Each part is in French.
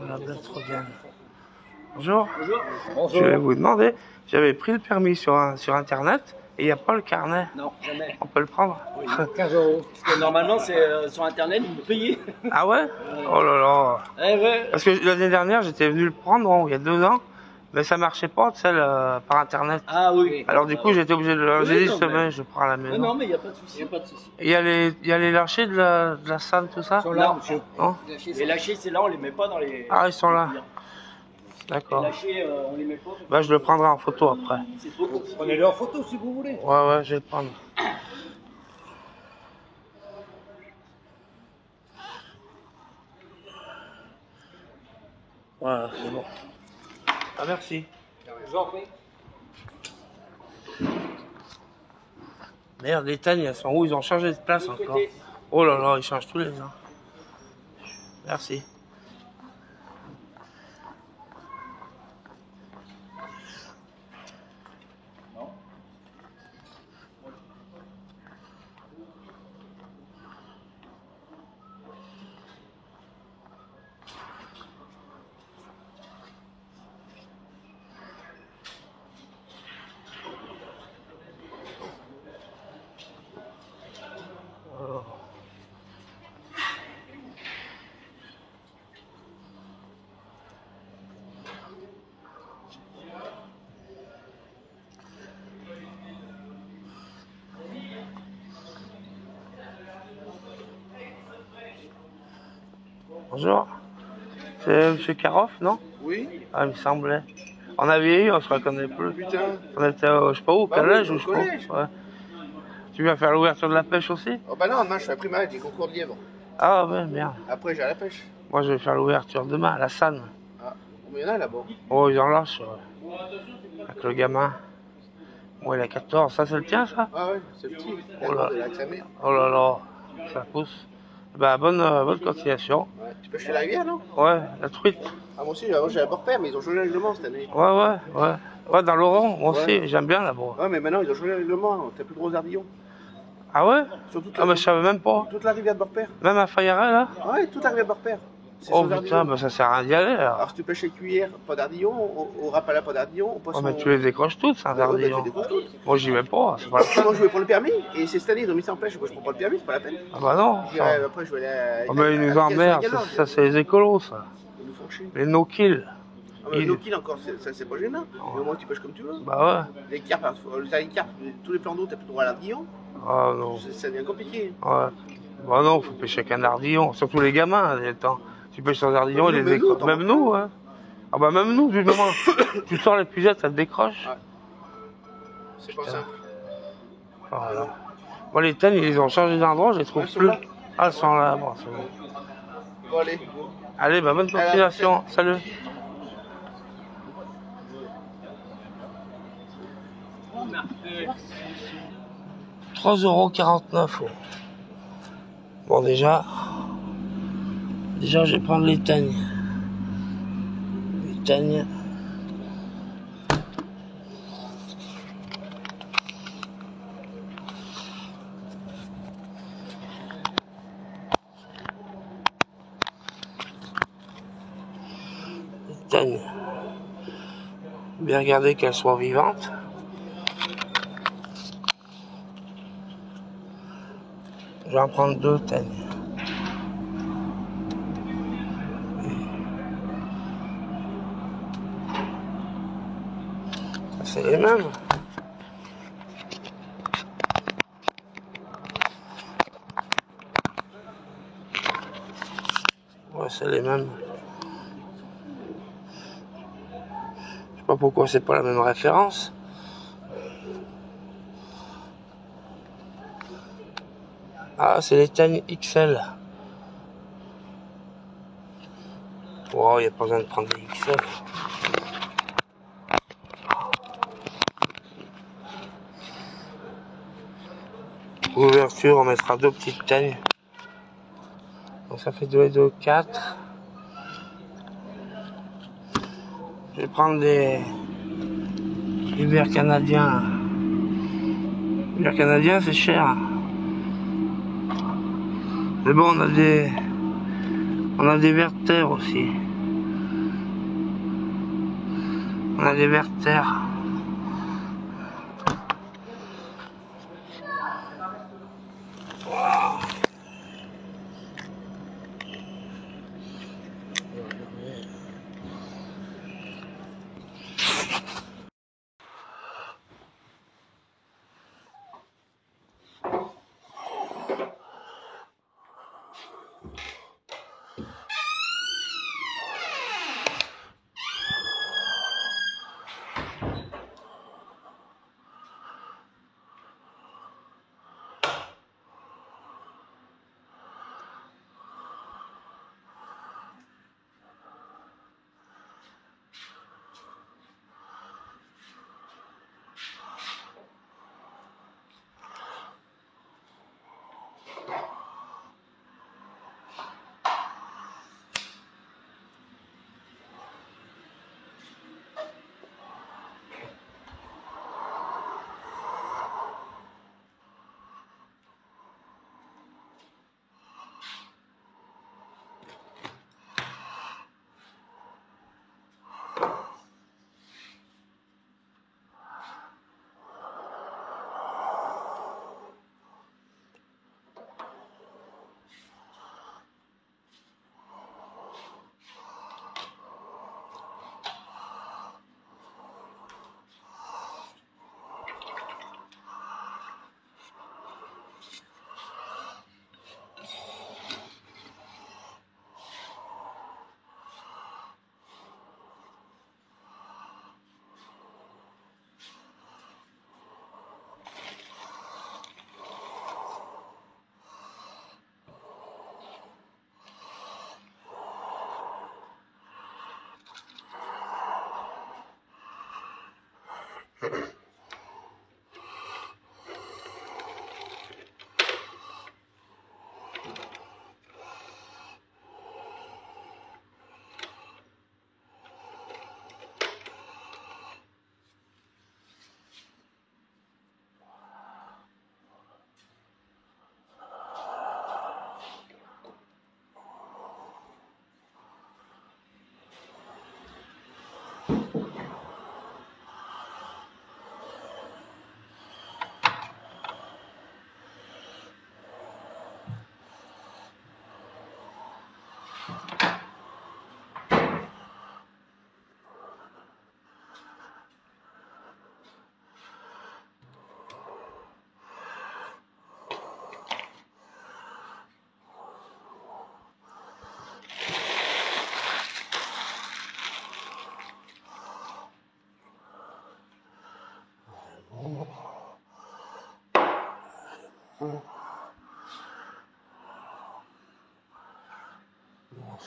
La blague trop bien. Bonjour. Bonjour. Je vais vous demander, j'avais pris le permis sur internet et il n'y a pas le carnet. Non, jamais. On peut le prendre? Oui, 15 €. Parce que normalement, c'est sur internet, vous payez. Ah ouais? Oh là là. Eh ouais. Parce que l'année dernière, j'étais venu le prendre, bon, il y a 2 ans, mais ça marchait pas, tu sais, par internet. Ah oui. Alors du coup, j'étais obligé de le... Oui, J'ai dit, non, semaine, mais- je prends à la maison. Non, mais il n'y a pas de souci. Il n'y a pas de souci. Il y a les lâchers de la salle, tout ça? Ils sont là, monsieur. Non? Les lâchers, c'est là, on les met pas dans les. Ah, ils sont là. Les D'accord. lâchers, on les met pas. Bah, je le prendrai en photo après. C'est trop court. Prenez-le en photo si vous voulez. Ouais, ouais, je vais le prendre. Voilà, c'est bon. Ah, merci. Je vous en prie. Merde, les tannes, elles sont où? Ils ont changé de place encore. Oh là là, ils changent tous les ans. Merci. Bonjour. C'est M. Karoff, non? Oui. Ah, il me semblait. On avait eu, on se reconnaît plus. Putain. On était, je sais pas où, au Bah collège oui, ou au je sais pas. collège. Ouais. Tu vas faire l'ouverture de la pêche aussi? Oh bah non, demain je fais la primaire, j'ai concours de lièvre. Ah ouais, merde. Après j'ai à la pêche. Moi, je vais faire l'ouverture demain à la Sanne. Ah, mais il y en a là-bas. Oh, ils en lâchent. Avec le gamin. Moi, il a 14. Ça, c'est le tien, ça? Ah ouais, c'est petit. Oh là. Il a avec sa mère. Oh là là. Ça pousse. Bah, bonne continuation. Ouais. Tu pêches la rivière, non? Ouais, la truite. Ah, moi aussi, avant j'avais bord-père, mais ils ont changé le règlement cette année. Ouais. Ouais, dans l'Oran, moi aussi, Ouais. j'aime bien là-bas. Ouais, mais maintenant ils ont changé le règlement, t'as plus de gros ardillons. Ah ouais? Sur toute Ah, mais je savais même pas. toute la rivière de bord-père. Même à Fayaret, là? Ouais, toute la rivière de bord-père. C'est Oh sans putain, ardillons. bah ça sert à rien d'y aller, alors. Alors si tu pêches les cuillères, pas d'ardillons, au rapala, pas d'ardillons, au Oh, poisson. mais tu les décroches toutes, sans Ouais, bah, tu ardillons. décroches toutes. Moi, j'y vais pas, c'est pas la peine. Moi je voulais prendre le permis, et c'est cette année ils ont mis ça en pêche, moi je prends pas le permis, c'est pas la peine. Ah bah non. J'irai, après je vais aller à. Oh, mais ils nous emmerdent, ça c'est les écolos, ça. Ils nous font chier. Les no-kills. Ah, mais le kill encore, ça c'est pas gênant. Mais au moins tu pêches comme tu veux. Bah Les carpes, les carpes, tous les plans d'eau, t'as plus le droit à l'ardillon. ouais. Ah non. Ça devient compliqué. Ouais. Bah non, faut pêcher avec un ardillon. Surtout les gamins, les temps. Tu pêches sans ardillon, ils Même les nous, décrochent. Même nous, hein. Ah bah même nous, du moment. Tu sors les pugettes, ça te décroche. Ouais. C'est pas simple. Voilà. Bon, les tannes, ils ont changé d'endroit, je les trouve Elles sont plus. là. Ah, elles sont là, bon, c'est bon. Bon, allez. Allez, bah bonne continuation. Salut. 3,49 €. Bon, déjà, je vais prendre les tannes. Les tannes. Les tannes. Bien regarder qu'elles soient vivantes. Je vais en prendre 2 tannes. C'est les mêmes. Ouais, c'est les mêmes. Je sais pas pourquoi c'est pas la même référence. Ah, c'est les teignes XL. Wow, il n'y a pas besoin de prendre des XL. Ouverture, on mettra 2 petites teignes. Donc ça fait 2 et 2, 4. Je vais prendre des verres canadiens. Les verres canadiens, c'est cher. Mais bon, on a des verres de terre aussi. On a des verres de terre.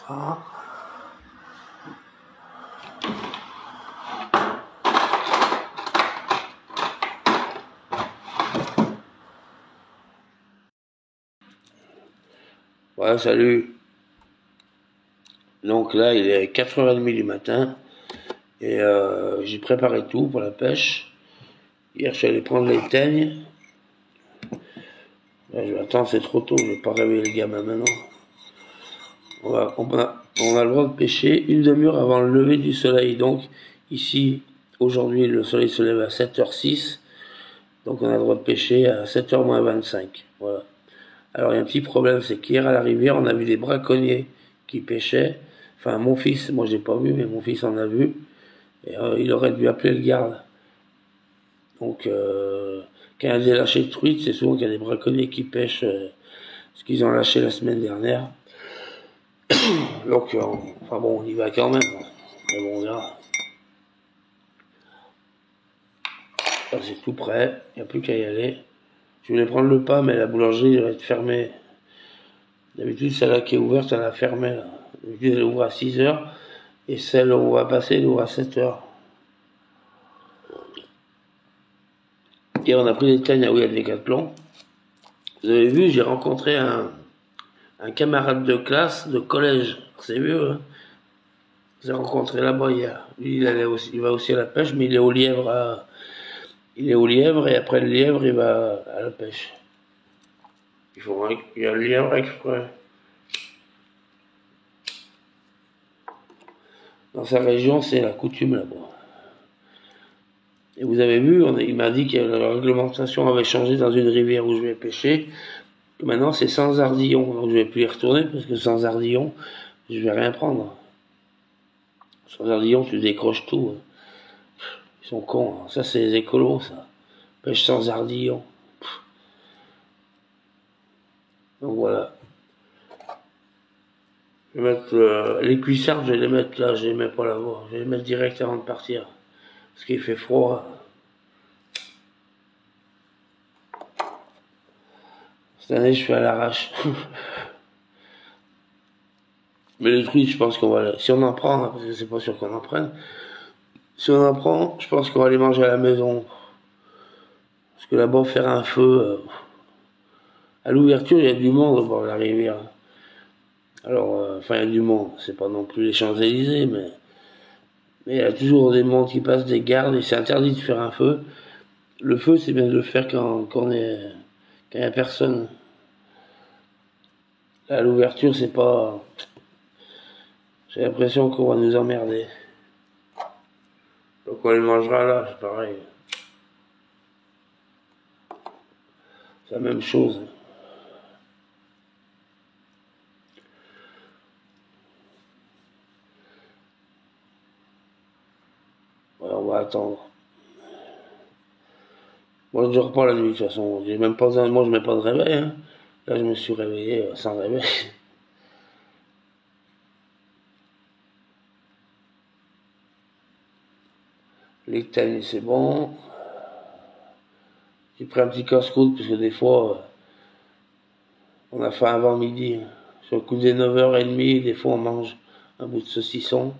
Ça. Voilà, salut. Donc là, il est 4h30 du matin et j'ai préparé tout pour la pêche. Hier, je suis allé prendre les teignes. Là, je vais attendre, c'est trop tôt, je vais pas réveiller les gamins maintenant. On a le droit de pêcher une demi-heure avant le lever du soleil. Donc ici, aujourd'hui, le soleil se lève à 7h06. Donc on a le droit de pêcher à 7h moins 25. Voilà. Alors il y a un petit problème, c'est qu'hier à la rivière, on a vu des braconniers qui pêchaient. Enfin, mon fils, moi j'ai pas vu, mais mon fils en a vu. Et il aurait dû appeler le garde. Donc, quand il y a des lâchers de truites, c'est souvent qu'il y a des braconniers qui pêchent ce qu'ils ont lâché la semaine dernière. Donc, enfin bon, on y va quand même. Mais bon, on verra. Là, c'est tout prêt, il n'y a plus qu'à y aller. Je voulais prendre le pas, mais la boulangerie va être fermée. D'habitude, celle-là qui est ouverte, elle a fermé. Là. D'habitude, elle ouvre à 6 heures. Et celle où on va passer, elle ouvre à 7 heures. Et on a pris des teignes à Wii à Decathlon. Vous avez vu, j'ai rencontré un camarade de classe de collège. C'est vieux, hein. J'ai rencontré là-bas hier. Lui, il va aussi à la pêche, mais il est au lièvre. Il est au lièvre et après le lièvre, il va à la pêche. Il y a le lièvre exprès. Dans sa région, c'est la coutume là-bas. Et vous avez vu, il m'a dit que la réglementation avait changé dans une rivière où je vais pêcher. Que maintenant, c'est sans ardillon. Donc je vais plus y retourner parce que sans ardillon, je vais rien prendre. Sans ardillon, tu décroches tout. Ils sont cons. Hein. Ça, c'est les écolos, ça. Pêche sans ardillon. Donc voilà. Je vais mettre les cuissardes, je vais les mettre là, je les mets pas là-bas. Je vais les mettre direct avant de partir. Parce qu'il fait froid. Cette année, je fais à l'arrache. Mais les trucs, je pense qu'on va... Si on en prend, hein, parce que c'est pas sûr qu'on en prenne. Si on en prend, je pense qu'on va les manger à la maison. Parce que là-bas, faire un feu... à l'ouverture, il y a du monde au bord de la rivière. Alors, enfin, il y a du monde. C'est pas non plus les Champs-Élysées, mais il y a toujours des mondes qui passent, des gardes, et c'est interdit de faire un feu. Le feu, c'est bien de le faire quand il y a personne. À l'ouverture, c'est pas... J'ai l'impression qu'on va nous emmerder. Donc on les mangera là, c'est pareil. C'est la même chose. Ouais, on va attendre. Moi, je dors pas la nuit, de toute façon. J'ai même pas moi, je mets pas de réveil. Hein. Là, je me suis réveillé sans réveil. Les teignes, c'est bon. J'ai pris un petit casse-croûte, parce que des fois, on a faim avant midi. Hein. Sur le coup des 9h30, des fois, on mange un bout de saucisson.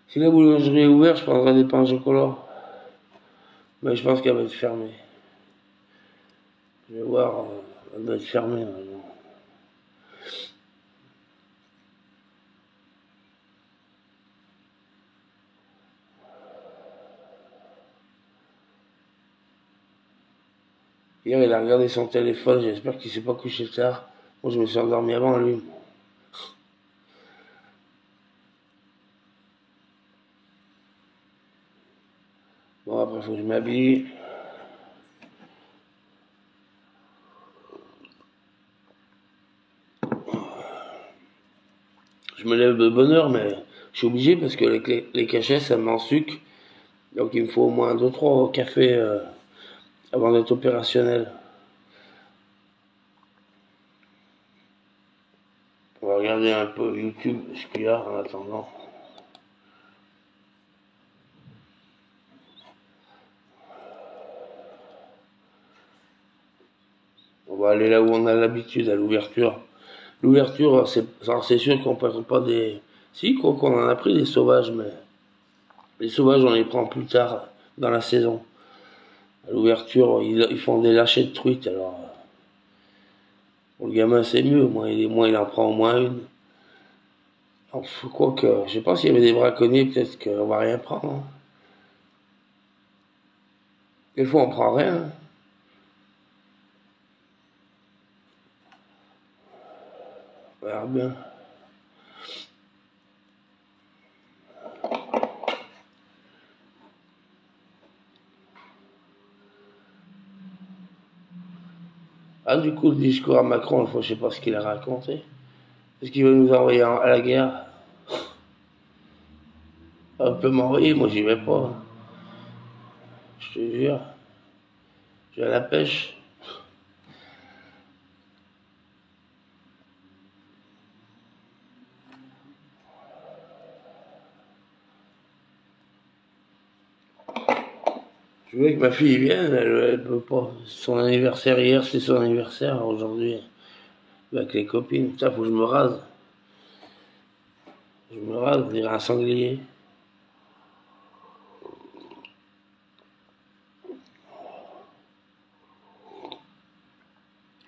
Si la boulangerie est ouverte, je prendrai des pains au chocolat. Mais je pense qu'elle va être fermée. Je vais voir, elle doit être fermée maintenant. Hier, il a regardé son téléphone, j'espère qu'il s'est pas couché tard. Moi, je me suis endormi avant lui. Bon, après, faut que je m'habille. Je me lève de bonne heure, mais je suis obligé parce que les cachets, ça m'en sucre. Donc, il me faut au moins 2-3 cafés avant d'être opérationnel. On va regarder un peu YouTube, ce qu'il y a en attendant. On va aller là où on a l'habitude, à l'ouverture. L'ouverture, c'est sûr qu'on ne prend pas des... Si, quoi qu'on en a pris des sauvages, mais les sauvages, on les prend plus tard dans la saison. À l'ouverture, ils font des lâchers de truites, alors... Pour le gamin, c'est mieux, moins il en prend au moins une. Alors, quoi que, je sais pas s'il y avait des braconniers, peut-être qu'on va rien prendre. Hein. Des fois, on prend rien. On verra bien. Ah, du coup, le discours à Macron, je sais pas ce qu'il a raconté. Est-ce qu'il veut nous envoyer à la guerre? On peut m'envoyer, moi j'y vais pas. Je te jure. Je vais à la pêche. Je voulais que ma fille vienne, elle peut pas. Son anniversaire hier, c'est son anniversaire aujourd'hui. Avec les copines. Ça, faut que je me rase. Je me rase, on dirait un sanglier.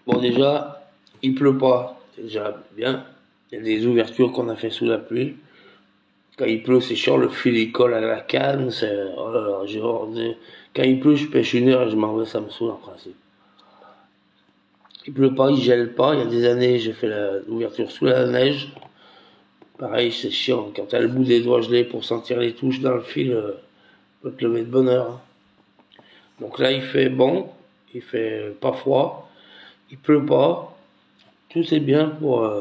Bon, déjà, il pleut pas. C'est déjà bien. Il y a des ouvertures qu'on a fait sous la pluie. Quand il pleut, c'est chiant, le fil il colle à la canne. Oh là là, quand il pleut, je pêche 1 heure et je m'en vais, ça me saoule en principe. Il pleut pas, il gèle pas. Il y a des années, j'ai fait l'ouverture sous la neige. Pareil, c'est chiant. Quand t'as le bout des doigts gelés pour sentir les touches dans le fil, peut te lever de bonne heure, hein. Donc là, il fait bon, il fait pas froid, il pleut pas. Tout est bien pour.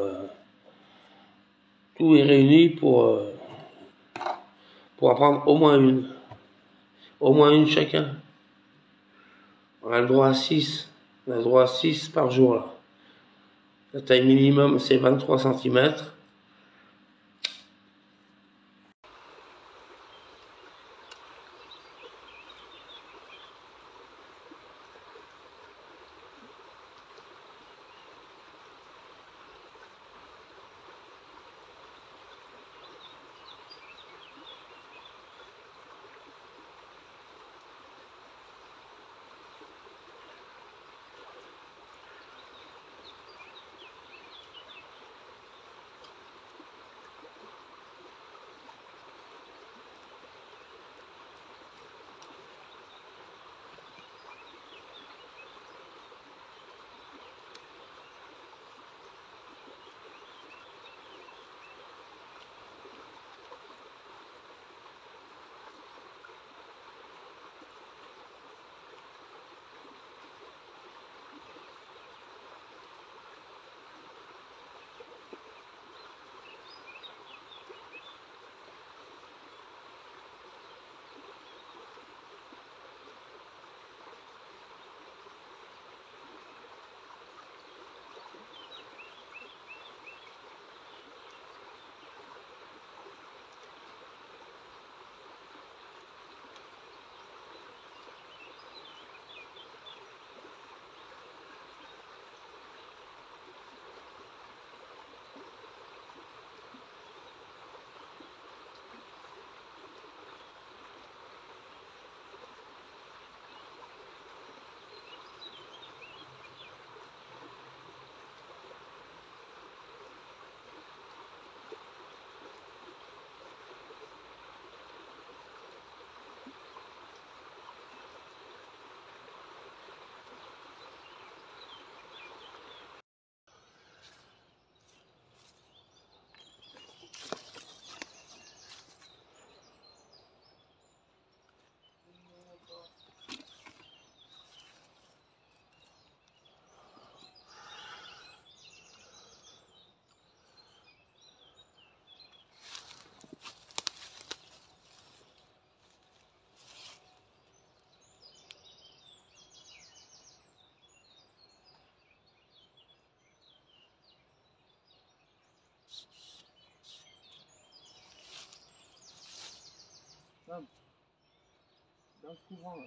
Tout est réuni pour en prendre au moins une. Au moins une chacun. On a le droit à 6. On a le droit à 6 par jour là. La taille minimum, c'est 23 cm. Dans le courant, là.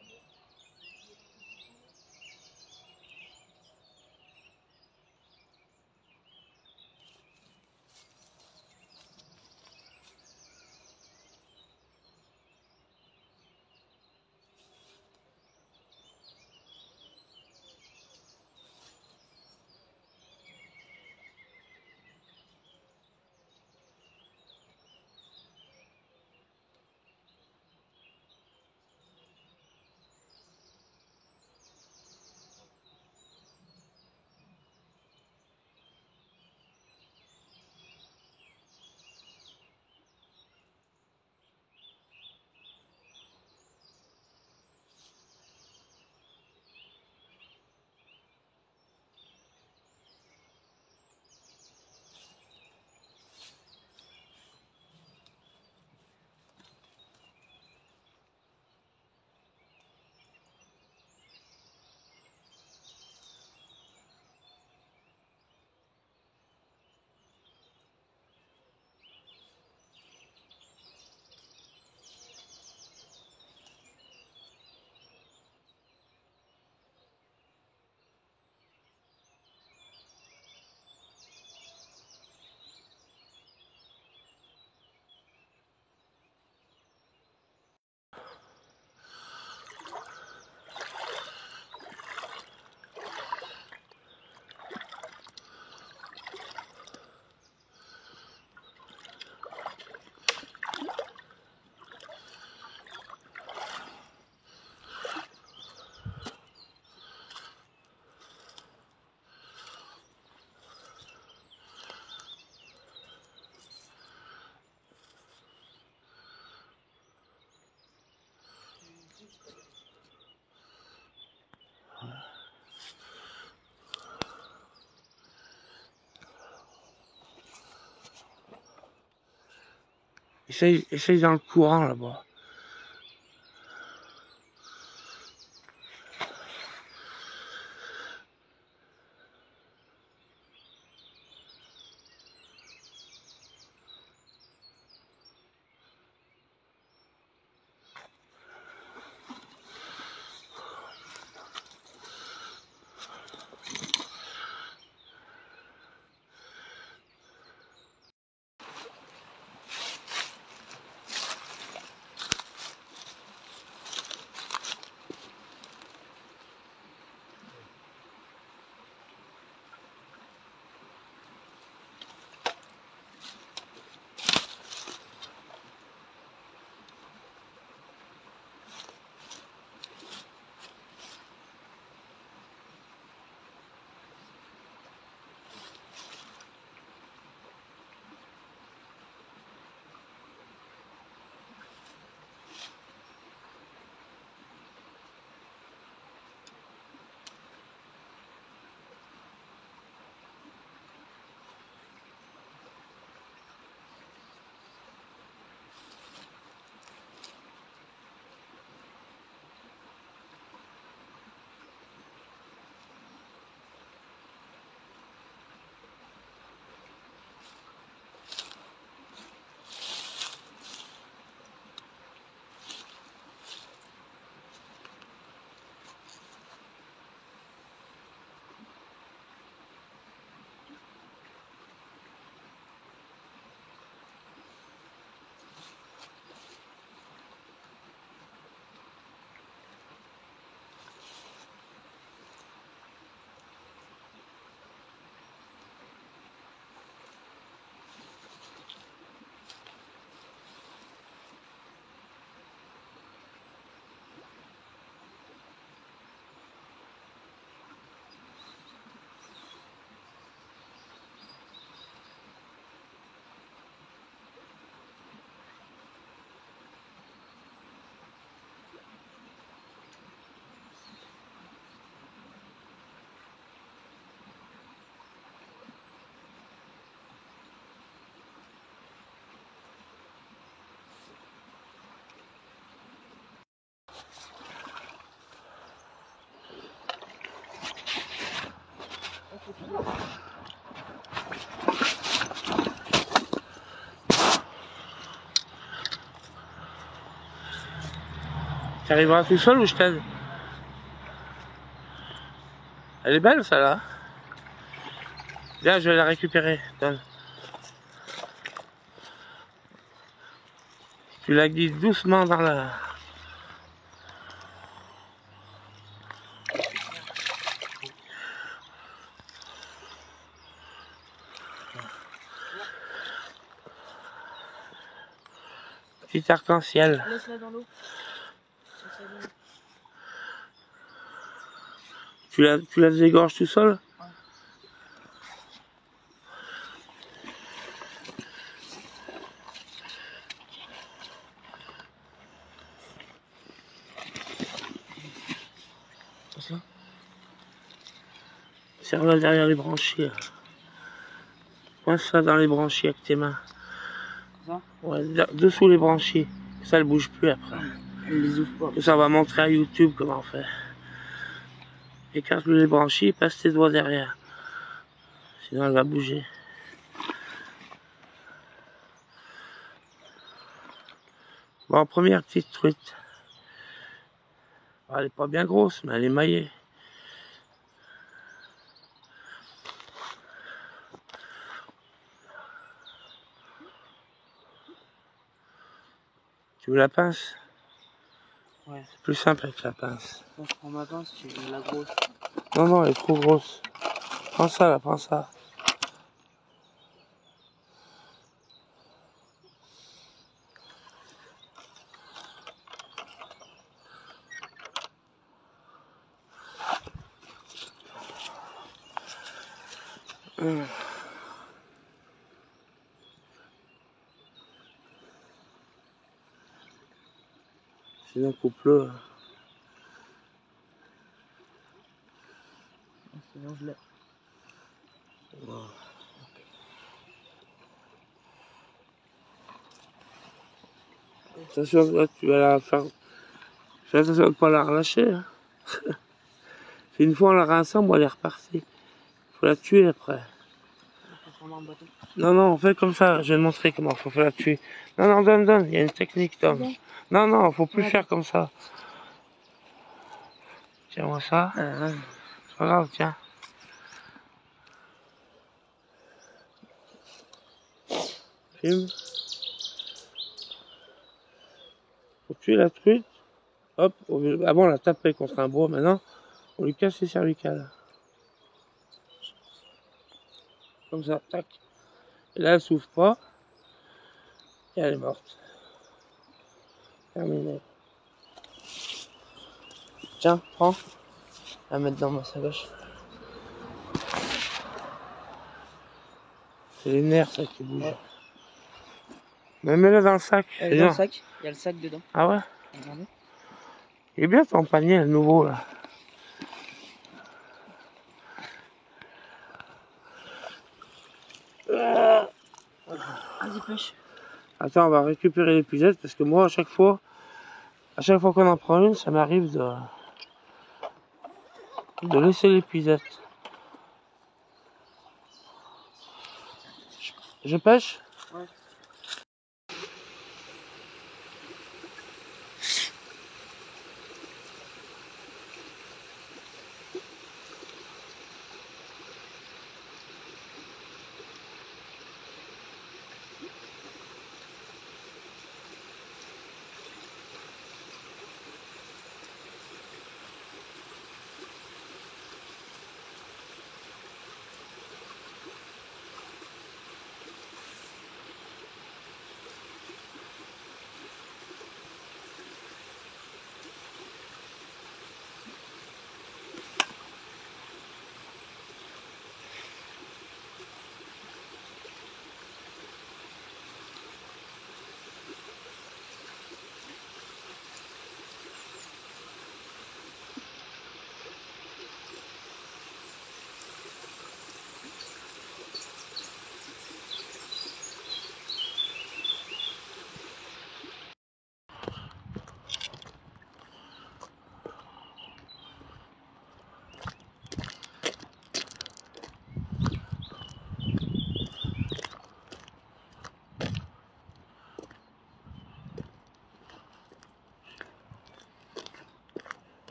Essaye dans le courant là-bas. Tu arriveras tout seul ou je t'aide? Elle est belle celle-là. Viens, je vais la récupérer. Donne. Tu la glisses doucement dans la... Petit arc-en-ciel. Laisse-la dans l'eau. Tu la dégorges tout seul? Ouais. Ça. Serre-la derrière les branchies. Coince ça dans les branchies avec tes mains. Ça? Ouais, dessous les branchies. Ça, elle bouge plus après. Elle les ouvre pas. Ça va montrer à YouTube comment faire. Écarte les branchies, passe tes doigts derrière. Sinon elle va bouger. Bon, première petite truite. Elle est pas bien grosse, mais elle est maillée. Tu veux la pince? Ouais. C'est plus simple avec la pince. Moi, je prends ma pince, tu veux la grosse. Non, non, elle est trop grosse. Prends ça là, prends ça. Sinon, coupe-le. Sinon, je l'ai. Voilà. Attention, là, tu vas la faire. Fais attention de ne pas la relâcher. Hein. Une fois on la rassemble, elle est repartie. Faut la tuer après. Non, non, on fait comme ça. Je vais te montrer comment faut la tuer. Non, non, donne. Il y a une technique, Tom. Non, non, faut plus faire comme ça. Tiens-moi ça. C'est pas grave, tiens. Filme. Faut tuer la truite. Hop, avant on la tapait contre un bois, maintenant on lui casse les cervicales. Comme ça, tac. Et là elle s'ouvre pas. Et elle est morte. Terminé. Tiens, prends. À mettre dans ma sacoche. C'est les nerfs ça qui bougent. Ouais. Mais mets-la dans le sac. Elle est dans le sac. Il y a le sac dedans. Ah ouais? Regardez. Il est bien ton panier, le nouveau là. Vas-y, pêche. Attends, on va récupérer l'épuisette parce que moi, à chaque fois qu'on en prend une, ça m'arrive de laisser l'épuisette. Je pêche? Ouais.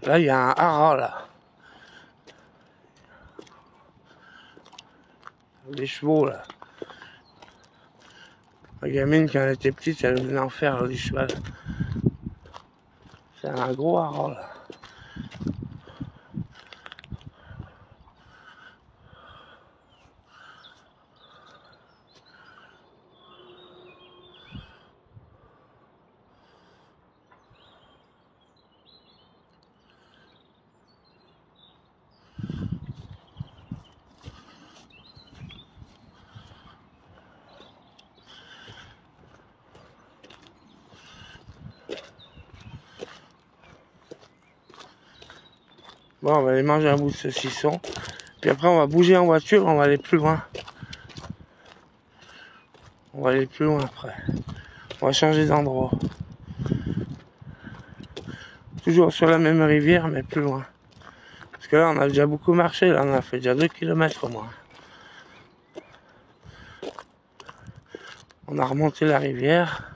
Là, il y a un haras, là. Des chevaux, là. La gamine, quand elle était petite, elle venait en faire des chevaux. C'est un gros haras, là. Bon, on va aller manger un bout de saucisson. Puis après, on va bouger en voiture, on va aller plus loin. On va aller plus loin après. On va changer d'endroit. Toujours sur la même rivière, mais plus loin. Parce que là, on a déjà beaucoup marché. Là, on a fait déjà 2 km au moins. On a remonté la rivière.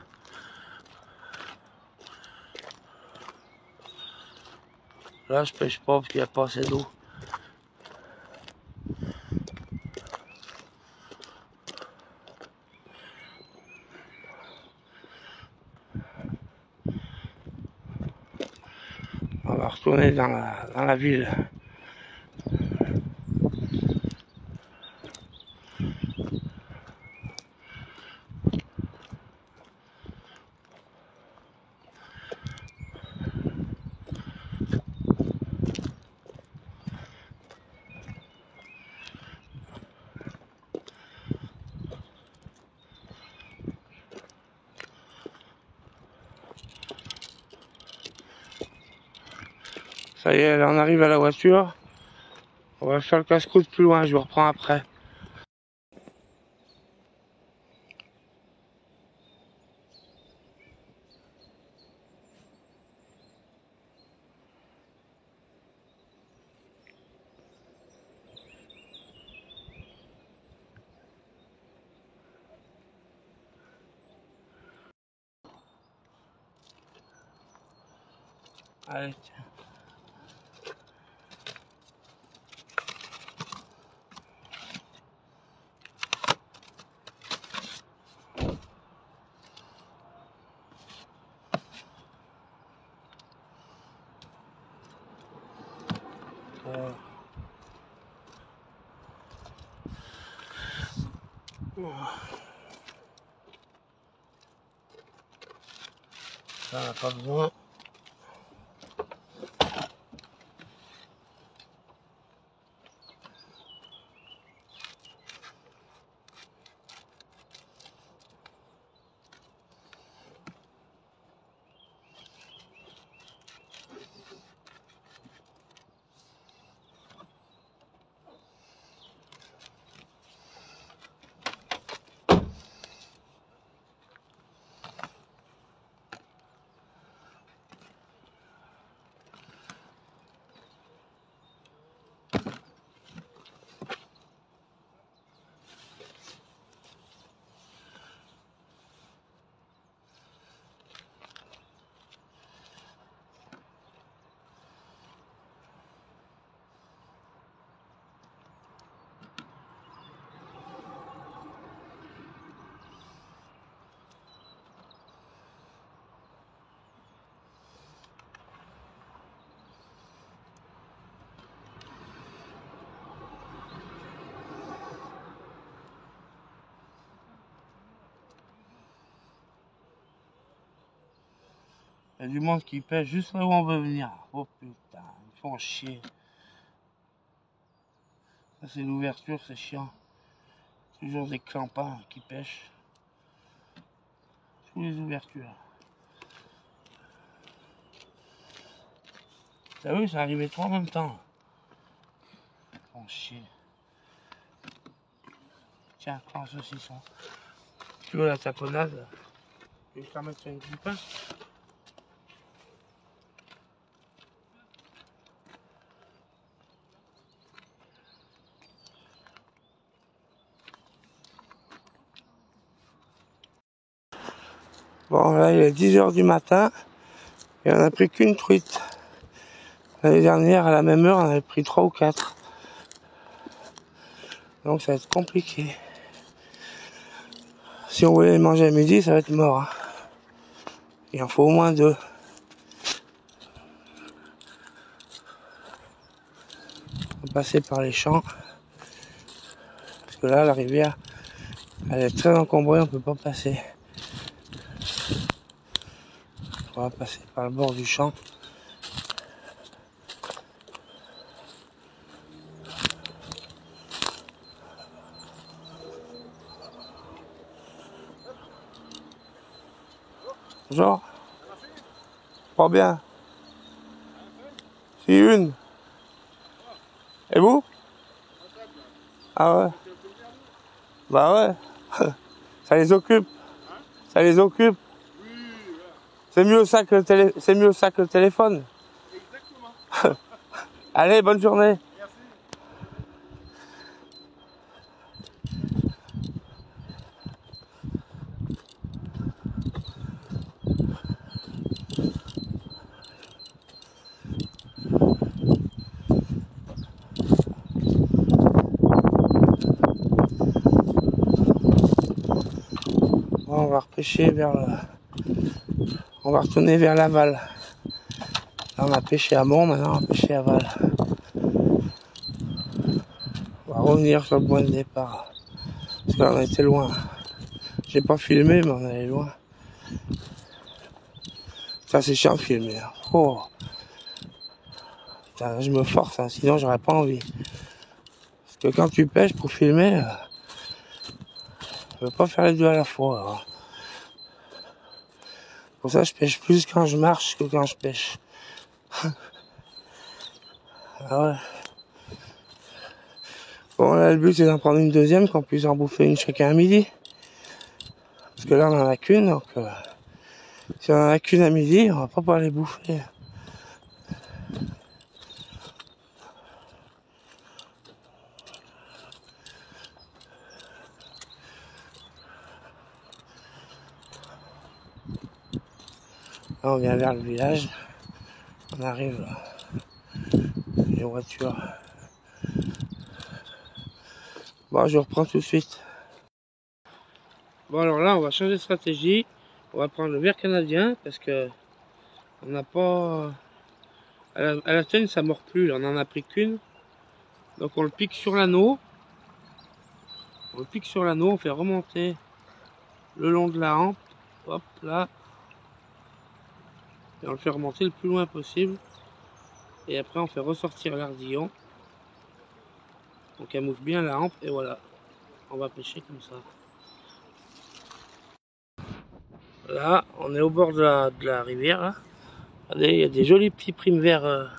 Là, je pêche pas parce qu'il n'y a pas assez d'eau. va retourner dans la ville. Ça y est, là on arrive à la voiture. On va faire le casse-croûte plus loin, je vous reprends après. Allez, tiens. Ça n'a pas besoin. Il y a du monde qui pêche juste là où on veut venir. Oh putain, ils font chier. Ça c'est l'ouverture, c'est chiant. Toujours des clampins qui pêchent. Sous les ouvertures. T'as vu, ça arrivait trois en même temps. Ils font chier. Tiens, prends un saucisson. Tu veux la tapenade? Je vais te la mettre sur une petite pain. Bon, là, il est 10h du matin et on n'a pris qu'une truite. L'année dernière, à la même heure, on avait pris 3 ou 4. Donc, ça va être compliqué. Si on voulait les manger à midi, ça va être mort. Hein. Il en faut au moins 2. On va passer par les champs. Parce que là, la rivière, elle est très encombrée, on peut pas passer. On va passer par le bord du champ. Bonjour. Pas bien. Si une. Et vous? Ah ouais. Bah ouais. Ça les occupe. Ça les occupe. C'est mieux ça que le téléphone. Exactement. Allez, bonne journée. Merci. Bon, on va repêcher vers le... On va retourner vers l'aval. Là, on a pêché à Mont, maintenant on va pêcher à Val. On va revenir sur le point de départ. Parce que là, on était loin. J'ai pas filmé, mais on allait loin. Ça, c'est chiant de filmer. Hein. Oh. Putain, je me force, hein, sinon j'aurais pas envie. Parce que quand tu pêches pour filmer, je veux pas faire les deux à la fois. Hein. Pour ça, je pêche plus quand je marche que quand je pêche. Ah ouais. Bon, là, le but, c'est d'en prendre une deuxième, qu'on puisse en bouffer une chacun à midi. Parce que là, on en a qu'une, donc... si on en a qu'une à midi, on va pas pouvoir les bouffer. Là, on vient vers le village. On arrive là. Les voitures. Bon, je reprends tout de suite. Bon, alors là, on va changer de stratégie. On va prendre le ver canadien parce que on n'a pas... À la chaîne, ça mord plus. Là, on en a pris qu'une. Donc, on le pique sur l'anneau. On le pique sur l'anneau. On fait remonter le long de la hampe. Hop, là. Et on le fait remonter le plus loin possible. Et après, on fait ressortir l'ardillon. On camoufle bien la hampe. Et voilà. On va pêcher comme ça. Là, on est au bord de la rivière. Là. Regardez, il y a des jolis petits primes verts.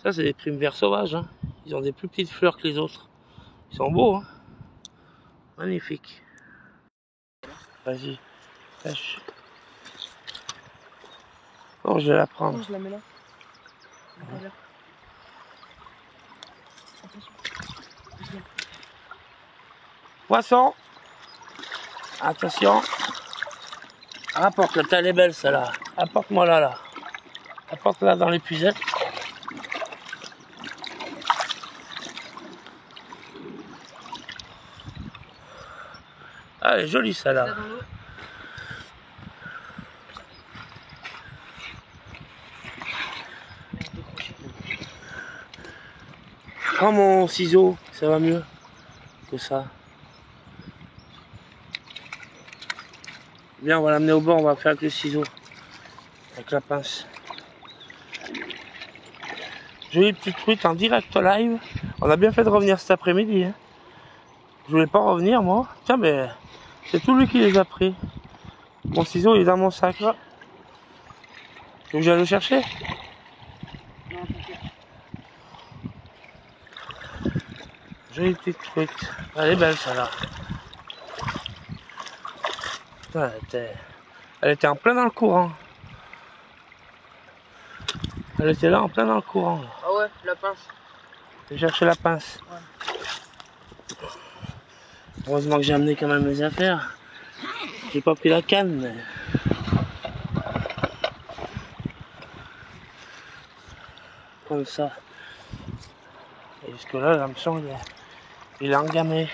Ça, c'est des primes verts sauvages. Hein. Ils ont des plus petites fleurs que les autres. Ils sont beaux. Hein. Magnifiques. Vas-y, pêche. Non, je vais la prendre. Non, je la mets là. Ouais. Poisson. Attention. Apporte-la, elle est belle celle-là. Apporte-moi là. Apporte-la dans l'épuisette. Ah, elle est jolie celle-là. Prends mon ciseau, ça va mieux que ça. Bien, on va l'amener au bord, on va faire avec le ciseau. Avec la pince. Jolie petite truite en direct live. On a bien fait de revenir cet après-midi. Hein. Je voulais pas revenir moi. Tiens, mais c'est tout lui qui les a pris. Mon ciseau il est dans mon sac. Là. Tu veux que j'aille le chercher? Non, t'inquiète. Jolie petite truite. Elle est belle celle-là. Elle était en plein dans le courant. Elle était là en plein dans le courant. Là. Ah ouais, la pince. J'ai cherché la pince. Ouais. Heureusement que j'ai amené quand même mes affaires. J'ai pas pris la canne, mais... Comme ça. Et jusque là, l'hameçon, il est engamé.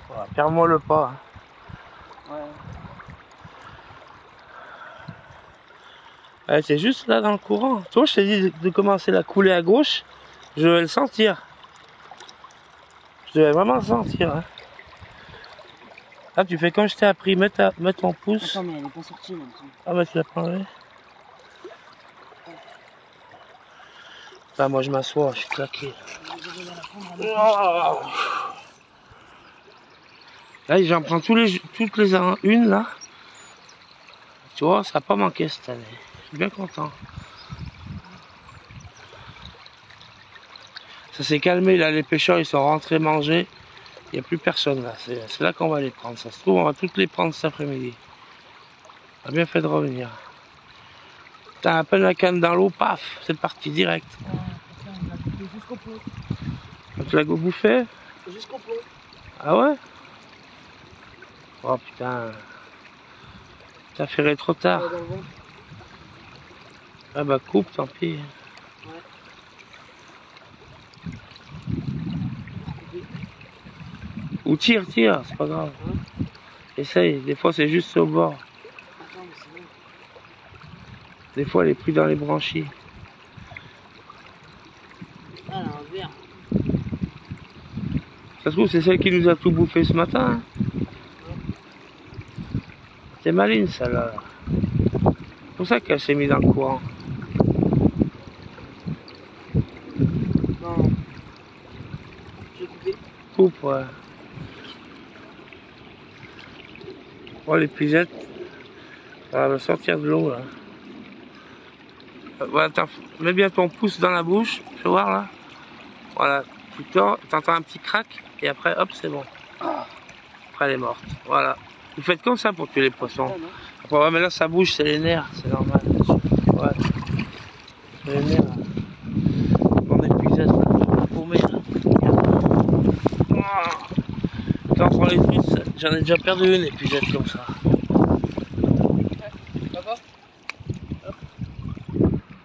Voilà, perds-moi le pas. Hein. Ouais. Elle était juste là dans le courant. Toi, je t'ai dit de commencer la couler à gauche. Je devais le sentir. Je devais vraiment le sentir. Hein. Là, tu fais comme je t'ai appris. Mets ton pouce. Attends, mais elle n'est pas sortie là. Ah, bah tu l'as pas enlevé. Ah, moi, je m'assois. Je suis claqué. Oh. Là, j'en prends toutes les une là. Tu vois, ça n'a pas manqué cette année. Je suis bien content. Ça s'est calmé là, les pêcheurs ils sont rentrés manger. Il n'y a plus personne là. C'est là qu'on va les prendre. Ça se trouve, on va toutes les prendre cet après-midi. On a bien fait de revenir. T'as à peine la canne dans l'eau, paf, c'est parti direct. Jusqu'au plomb. Tu l'as bouffé? Jusqu'au plomb. Ah ouais? Oh putain. T'as ferré trop tard. Dans le ventre. Ah bah coupe, tant pis. Ouais. Ou tire, c'est pas grave. Essaye, des fois c'est juste au bord. Des fois, elle est prise dans les branchies. Ah, un verre. Ça se trouve, c'est celle qui nous a tout bouffé ce matin. Hein. C'est maligne, celle-là. C'est pour ça qu'elle s'est mise dans le courant. Non. Je vais couper. Coupe, ouais. Oh, les pigeettes, ça va sortir de l'eau, là. Ouais, attends, mets bien ton pouce dans la bouche, fais voir, là. Voilà, tu t'entends un petit crack, et après, hop, c'est bon. Après, elle est morte. Voilà. Vous faites comme ça pour tuer les poissons. Après, ouais, mais là, ça bouge, c'est les nerfs, c'est normal. Ouais. C'est les nerfs, là. Mon épuisette, là. Paumé, là. Quand on prend les trucs, j'en ai déjà perdu une épuisette comme ça.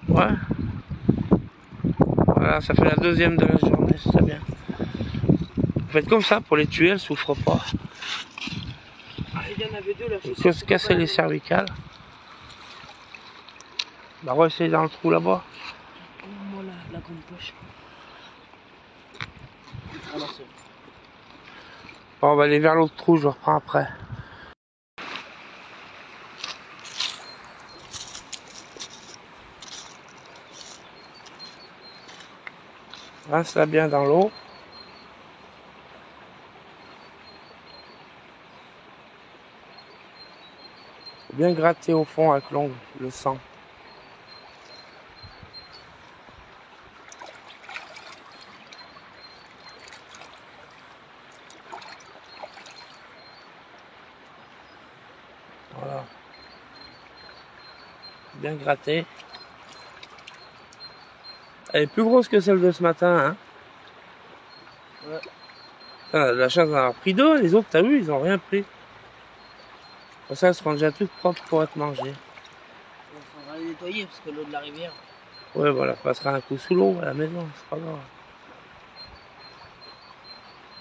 Ouais. Voilà, ça fait la deuxième de la journée, c'est bien. Vous faites comme ça pour les tuer, elles souffrent pas. Il y en avait deux là. Il faut se casser les cervicales. Bah, on va essayer dans le trou là-bas. Moi la grande poche. Bon, on va aller vers l'autre trou, je reprends après. Rince-la bien dans l'eau. Bien gratter au fond avec l'ongle, le sang. Voilà. Bien gratter. Elle est plus grosse que celle de ce matin, hein. Ouais. On a de la chance d'avoir pris deux, les autres, t'as vu, ils ont rien pris. Pour ça, elles seront déjà toutes propres pour être mangées. Il faudra les nettoyer parce que l'eau de la rivière. Ouais, voilà, on passera un coup sous l'eau à la maison, c'est pas grave.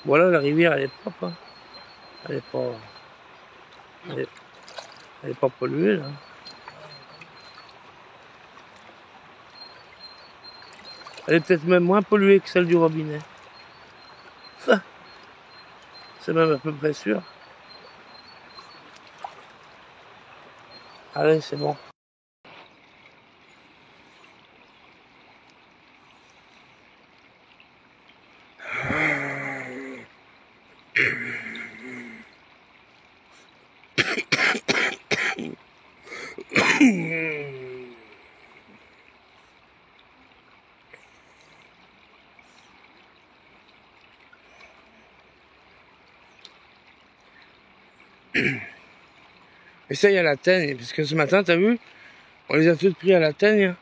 Voilà, la rivière, elle est propre, hein. Elle est pas... Elle est pas polluée, là. Elle est peut-être même moins polluée que celle du robinet. Ça, c'est même à peu près sûr. Allez, c'est bon. Essaye à la teigne, parce que ce matin, t'as vu, on les a toutes pris à la teigne.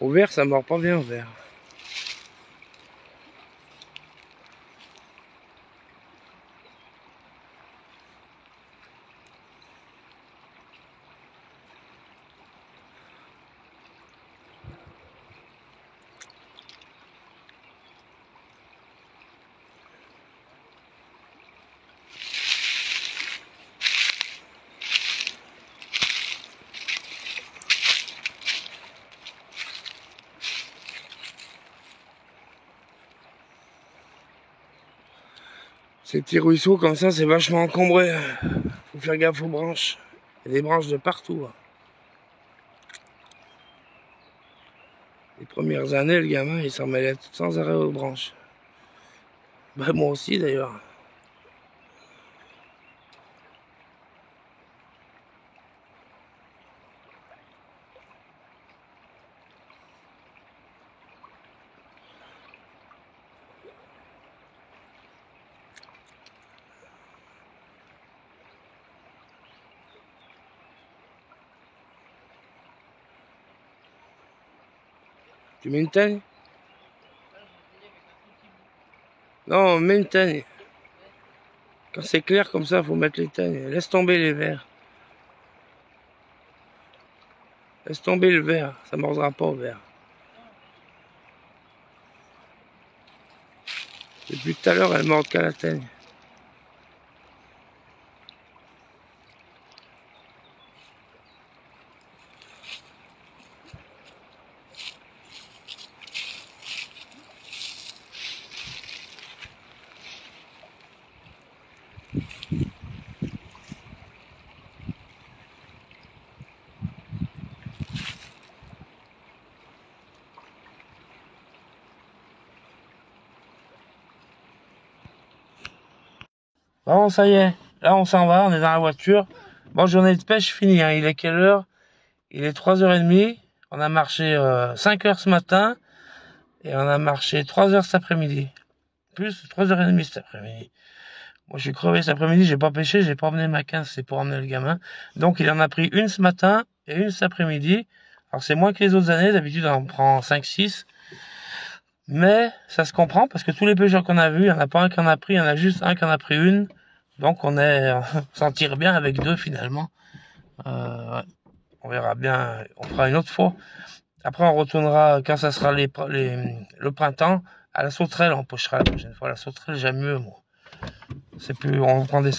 Au verre, ça mord pas bien au verre. Ces petits ruisseaux comme ça, c'est vachement encombré. Faut faire gaffe aux branches. Il y a des branches de partout. Hein. Les premières années, le gamin, il s'en mêlait sans arrêt aux branches. Bah, moi aussi d'ailleurs. Tu mets une teigne? Non, mets une teigne. Quand c'est clair comme ça, faut mettre les teignes. Laisse tomber les verres. Laisse tomber le verre, ça mordra pas au verre. Depuis tout à l'heure, elle mord qu'à la teigne. Bon, ça y est. Là, on s'en va, on est dans la voiture. Bon, journée de pêche finie, hein. Il est quelle heure? Il est 3h30. On a marché 5 heures ce matin. Et on a marché 3 heures cet après-midi. Plus 3h30 cet après-midi. Moi, je suis crevé cet après-midi, j'ai pas pêché, j'ai pas emmené ma 15, c'est pour emmener le gamin. Donc, il en a pris une ce matin et une cet après-midi. Alors, c'est moins que les autres années. D'habitude, on en prend 5-6. Mais, ça se comprend parce que tous les pêcheurs qu'on a vus, il n'y en a pas un qui en a pris, il y en a juste un qui en a pris une. Donc, on s'en tire bien avec 2 finalement. Ouais. On verra bien, on fera une autre fois. Après, on retournera quand ça sera le printemps à la sauterelle. On pêchera la prochaine fois. La sauterelle, j'aime mieux, moi. C'est plus, on prend des